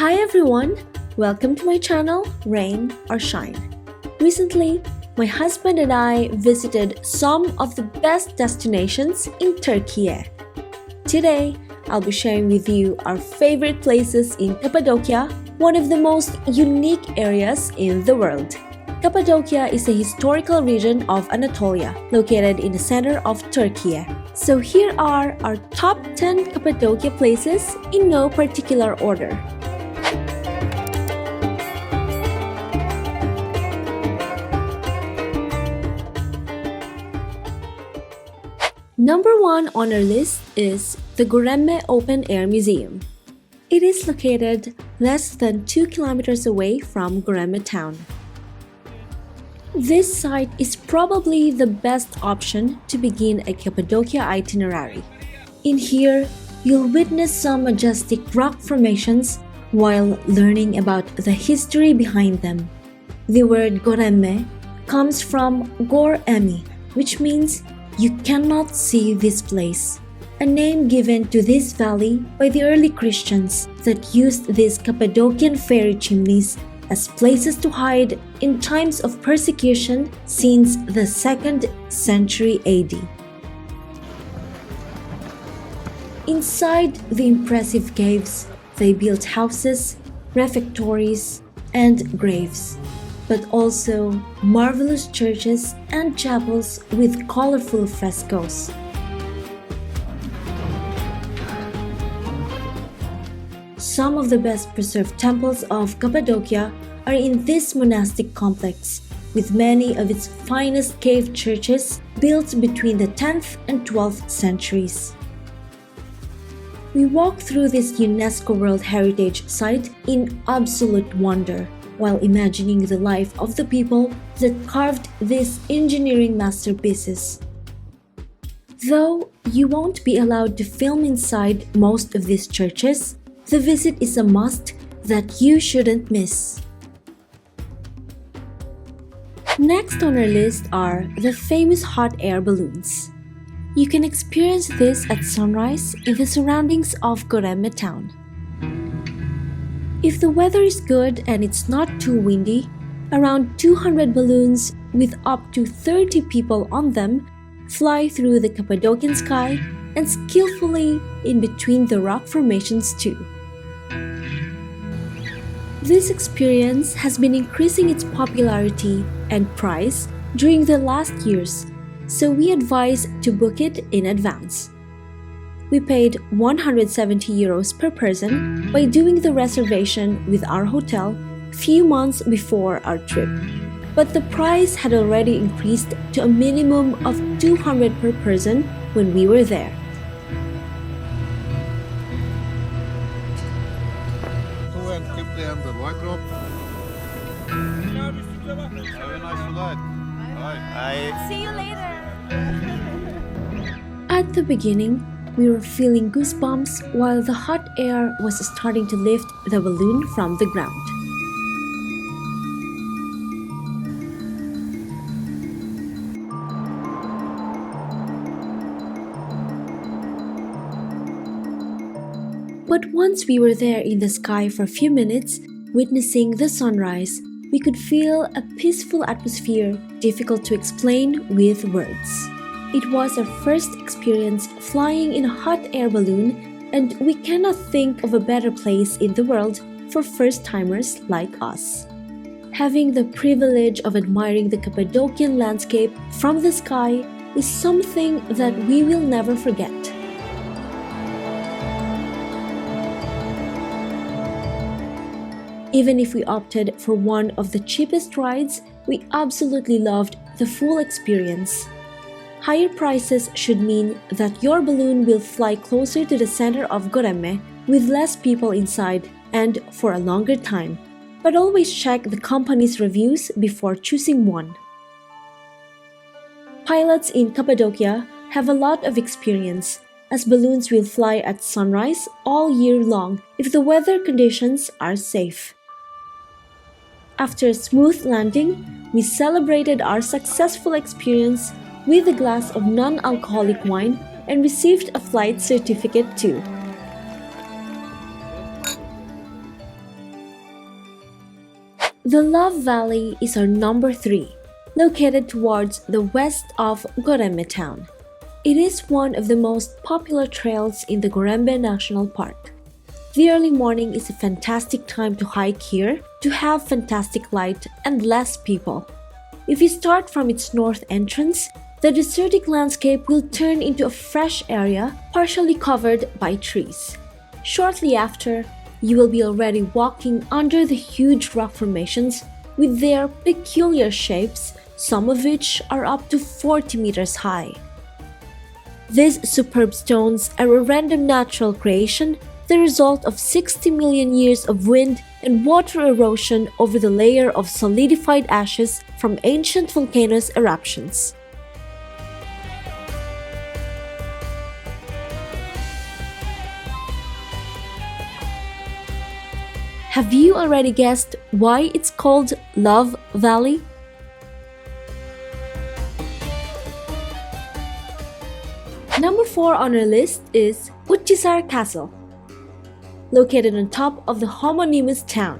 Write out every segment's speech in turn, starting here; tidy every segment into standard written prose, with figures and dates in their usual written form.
Hi everyone! Welcome to my channel, Rain or Shine. Recently, my husband and I visited some of the best destinations in Turkey. Today, I'll be sharing with you our favorite places in Cappadocia, one of the most unique areas in the world. Cappadocia is a historical region of Anatolia, located in the center of Turkey. So here are our top 10 Cappadocia places in no particular order. Number 1 on our list is the Göreme Open Air Museum. It is located less than 2 kilometers away from Göreme town. This site is probably the best option to begin a Cappadocia itinerary. In here, you'll witness some majestic rock formations while learning about the history behind them. The word Göreme comes from Göreme, which means you cannot see this place, a name given to this valley by the early Christians that used these Cappadocian fairy chimneys as places to hide in times of persecution since the 2nd century AD. Inside the impressive caves, they built houses, refectories, and graves, but also marvelous churches and chapels with colorful frescoes. Some of the best preserved temples of Cappadocia are in this monastic complex, with many of its finest cave churches built between the 10th and 12th centuries. We walk through this UNESCO World Heritage Site in absolute wonder, while imagining the life of the people that carved these engineering masterpieces. Though you won't be allowed to film inside most of these churches, the visit is a must that you shouldn't miss. Next on our list are the famous hot air balloons. You can experience this at sunrise in the surroundings of Göreme town. If the weather is good and it's not too windy, around 200 balloons with up to 30 people on them fly through the Cappadocian sky and skillfully in between the rock formations too. This experience has been increasing its popularity and price during the last years, so we advise to book it in advance. We paid €170 per person by doing the reservation with our hotel a few months before our trip. But the price had already increased to a minimum of $200 per person when we were there. And the white drop. Have a nice flight. Bye. See you later. At the beginning, we were feeling goosebumps while the hot air was starting to lift the balloon from the ground. But once we were there in the sky for a few minutes, witnessing the sunrise, we could feel a peaceful atmosphere difficult to explain with words. It was our first experience flying in a hot air balloon, and we cannot think of a better place in the world for first-timers like us. Having the privilege of admiring the Cappadocian landscape from the sky is something that we will never forget. Even if we opted for one of the cheapest rides, we absolutely loved the full experience. Higher prices should mean that your balloon will fly closer to the center of Göreme with less people inside and for a longer time. But always check the company's reviews before choosing one. Pilots in Cappadocia have a lot of experience, as balloons will fly at sunrise all year long if the weather conditions are safe. After a smooth landing, we celebrated our successful experience with a glass of non-alcoholic wine and received a flight certificate too. The Love Valley is our number 3, located towards the west of Göreme town. It is one of the most popular trails in the Göreme National Park. The early morning is a fantastic time to hike here, to have fantastic light and less people. If you start from its north entrance, the desertic landscape will turn into a fresh area partially covered by trees. Shortly after, you will be already walking under the huge rock formations with their peculiar shapes, some of which are up to 40 meters high. These superb stones are a random natural creation, the result of 60 million years of wind and water erosion over the layer of solidified ashes from ancient volcanoes' eruptions. Have you already guessed why it's called Love Valley? Number 4 on our list is Uçhisar Castle, located on top of the homonymous town.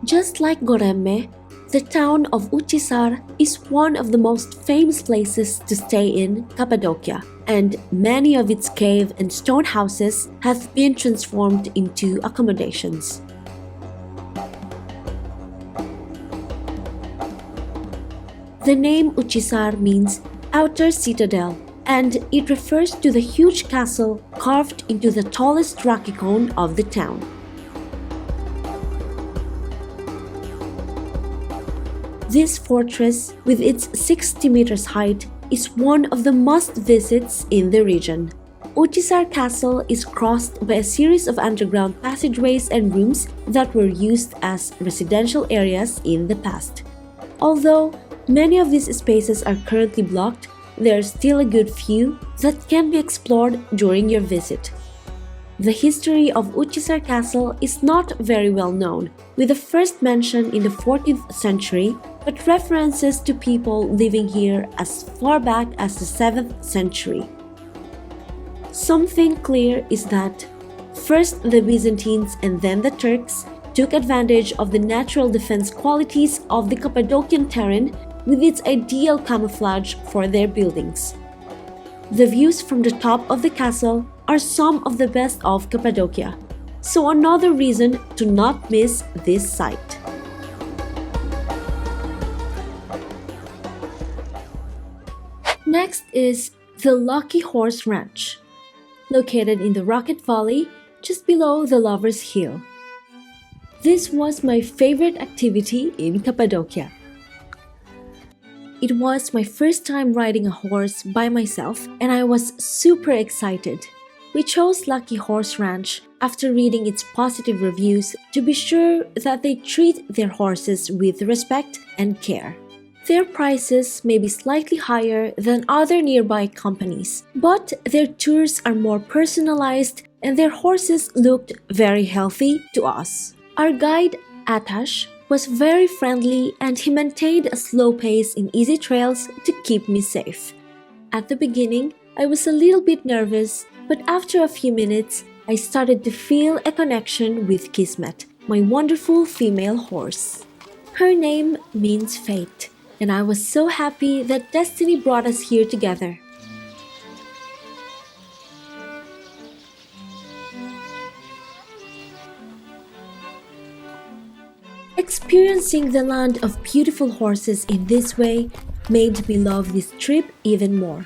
Just like Göreme, the town of Uçhisar is one of the most famous places to stay in Cappadocia, and many of its cave and stone houses have been transformed into accommodations. The name Uçhisar means outer citadel, and it refers to the huge castle carved into the tallest rocky cone of the town. This fortress, with its 60 meters height, is one of the must-visits in the region. Uçhisar Castle is crossed by a series of underground passageways and rooms that were used as residential areas in the past. Although many of these spaces are currently blocked, there are still a good few that can be explored during your visit. The history of Uçhisar Castle is not very well known, with the first mention in the 14th century, but references to people living here as far back as the 7th century. Something clear is that first the Byzantines and then the Turks took advantage of the natural defense qualities of the Cappadocian terrain with its ideal camouflage for their buildings. The views from the top of the castle are some of the best of Cappadocia, so another reason to not miss this site. Next is the Lucky Horse Ranch, located in the Rocket Valley just below the Lover's Hill. This was my favorite activity in Cappadocia. It was my first time riding a horse by myself, and I was super excited. We chose Lucky Horse Ranch after reading its positive reviews to be sure that they treat their horses with respect and care. Their prices may be slightly higher than other nearby companies, but their tours are more personalized and their horses looked very healthy to us. Our guide, Atash, was very friendly and he maintained a slow pace in easy trails to keep me safe. At the beginning, I was a little bit nervous, but after a few minutes, I started to feel a connection with Kismet, my wonderful female horse. Her name means fate, and I was so happy that destiny brought us here together. Experiencing the land of beautiful horses in this way made me love this trip even more.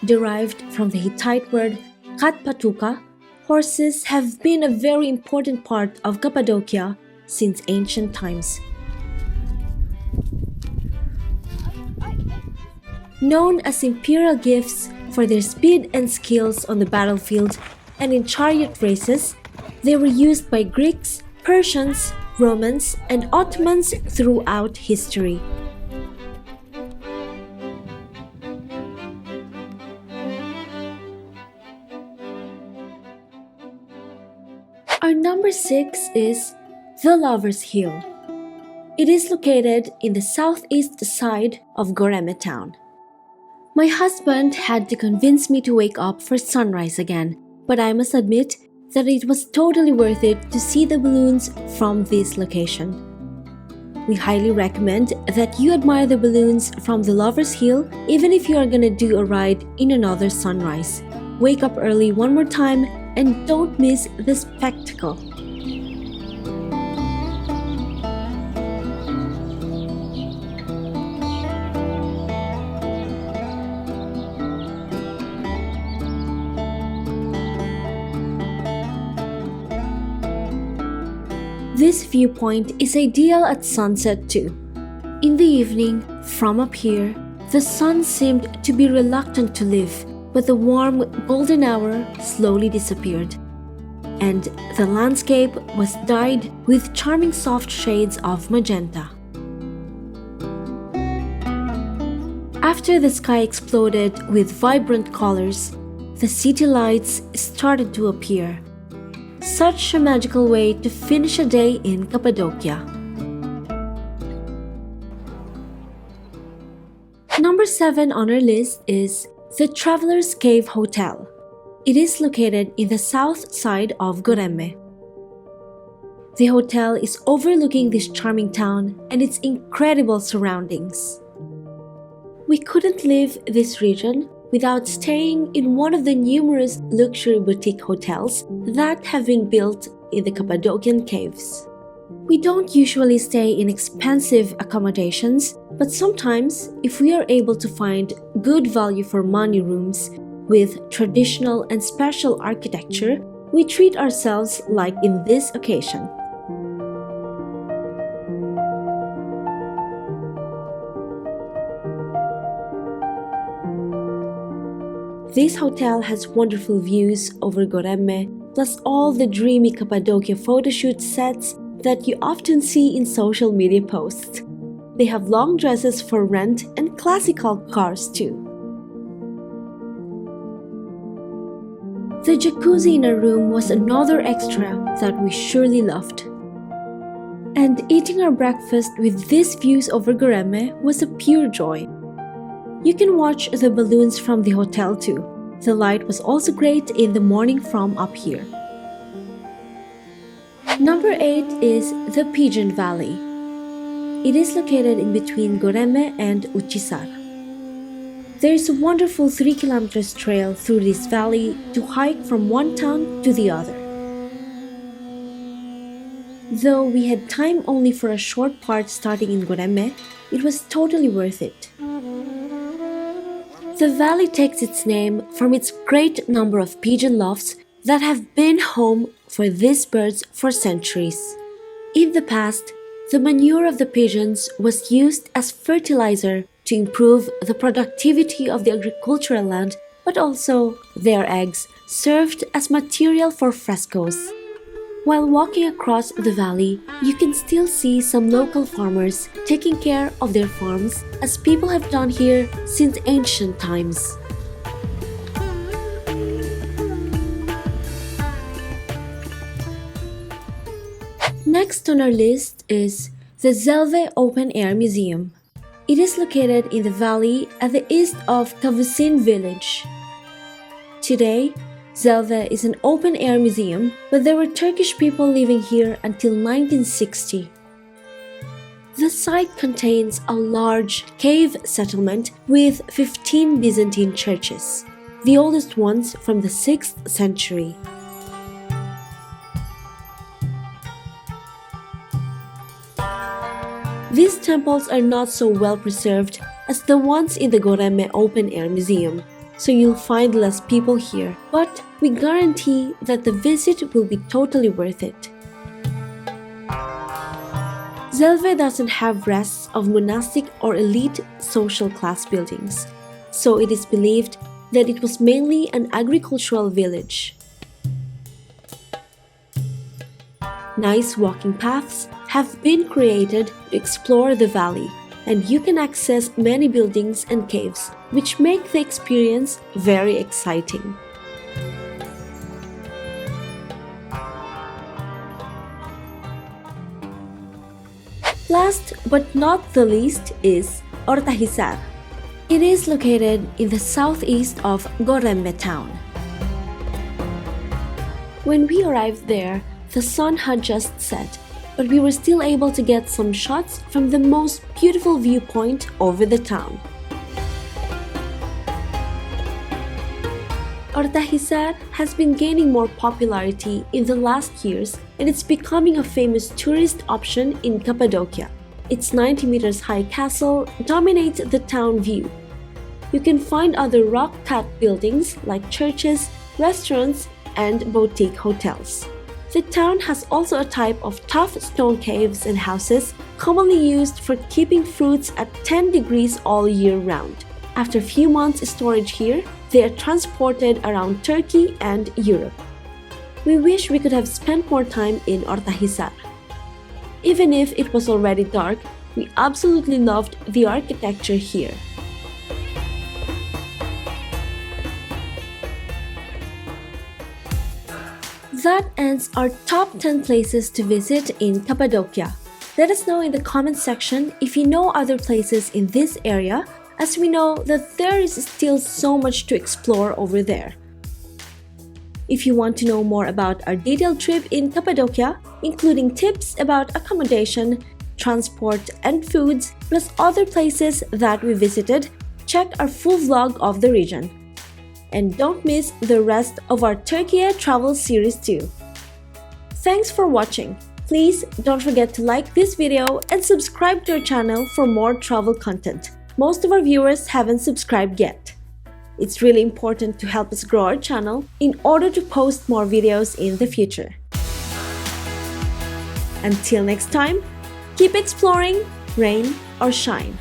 Derived from the Hittite word Cappadocia, horses have been a very important part of Cappadocia since ancient times. Known as imperial gifts for their speed and skills on the battlefield and in chariot races, they were used by Greeks, Persians, Romans, and Ottomans throughout history. Our number 6 is the Lover's Hill. It is located in the southeast side of Göreme town. My husband had to convince me to wake up for sunrise again, but I must admit that it was totally worth it to see the balloons from this location. We highly recommend that you admire the balloons from the Lover's Hill even if you are gonna do a ride in another sunrise. Wake up early one more time and don't miss the spectacle. This viewpoint is ideal at sunset too. In the evening, from up here, the sun seemed to be reluctant to leave, but the warm golden hour slowly disappeared, and the landscape was dyed with charming soft shades of magenta. After the sky exploded with vibrant colors, the city lights started to appear. Such a magical way to finish a day in Cappadocia. Number 7 on our list is the Traveler's Cave Hotel. It is located in the south side of Göreme. The hotel is overlooking this charming town and its incredible surroundings. We couldn't leave this region without staying in one of the numerous luxury boutique hotels that have been built in the Cappadocian caves. We don't usually stay in expensive accommodations, but sometimes, if we are able to find good value for money rooms with traditional and special architecture, we treat ourselves like in this occasion. This hotel has wonderful views over Göreme, plus all the dreamy Cappadocia photoshoot sets that you often see in social media posts. They have long dresses for rent and classical cars too. The jacuzzi in our room was another extra that we surely loved. And eating our breakfast with these views over Göreme was a pure joy. You can watch the balloons from the hotel too. The light was also great in the morning from up here. Number 8 is the Pigeon Valley. It is located in between Göreme and Uçhisar. There is a wonderful 3 kilometers trail through this valley to hike from one town to the other. Though we had time only for a short part starting in Göreme, it was totally worth it. The valley takes its name from its great number of pigeon lofts that have been home for these birds for centuries. In the past, the manure of the pigeons was used as fertilizer to improve the productivity of the agricultural land, but also their eggs served as material for frescoes. While walking across the valley, you can still see some local farmers taking care of their farms as people have done here since ancient times. Next on our list is the Zelve Open Air Museum. It is located in the valley at the east of Cappadocia village. Today, Zelve is an open-air museum, but there were Turkish people living here until 1960. The site contains a large cave settlement with 15 Byzantine churches, the oldest ones from the 6th century. These temples are not so well preserved as the ones in the Göreme Open Air Museum, so you'll find less people here, but we guarantee that the visit will be totally worth it. Zelve doesn't have rests of monastic or elite social class buildings, so it is believed that it was mainly an agricultural village. Nice walking paths have been created to explore the valley, and you can access many buildings and caves, which make the experience very exciting. Last but not the least is Ortahisar. It is located in the southeast of Göreme town. When we arrived there, the sun had just set, but we were still able to get some shots from the most beautiful viewpoint over the town. Ortahisar has been gaining more popularity in the last years, and it's becoming a famous tourist option in Cappadocia. Its 90 meters high castle dominates the town view. You can find other rock-cut buildings like churches, restaurants, and boutique hotels. The town has also a type of tough stone caves and houses commonly used for keeping fruits at 10 degrees all year round. After a few months' storage here, they are transported around Turkey and Europe. We wish we could have spent more time in Ortahisar. Even if it was already dark, we absolutely loved the architecture here. That ends our top 10 places to visit in Cappadocia. Let us know in the comments section if you know other places in this area, as we know that there is still so much to explore over there. If you want to know more about our detailed trip in Cappadocia, including tips about accommodation, transport, and foods, plus other places that we visited, check our full vlog of the region. And don't miss the rest of our Turkey travel series too. Thanks for watching. Please don't forget to like this video and subscribe to our channel for more travel content. Most of our viewers haven't subscribed yet. It's really important to help us grow our channel in order to post more videos in the future. Until next time, keep exploring, rain or shine.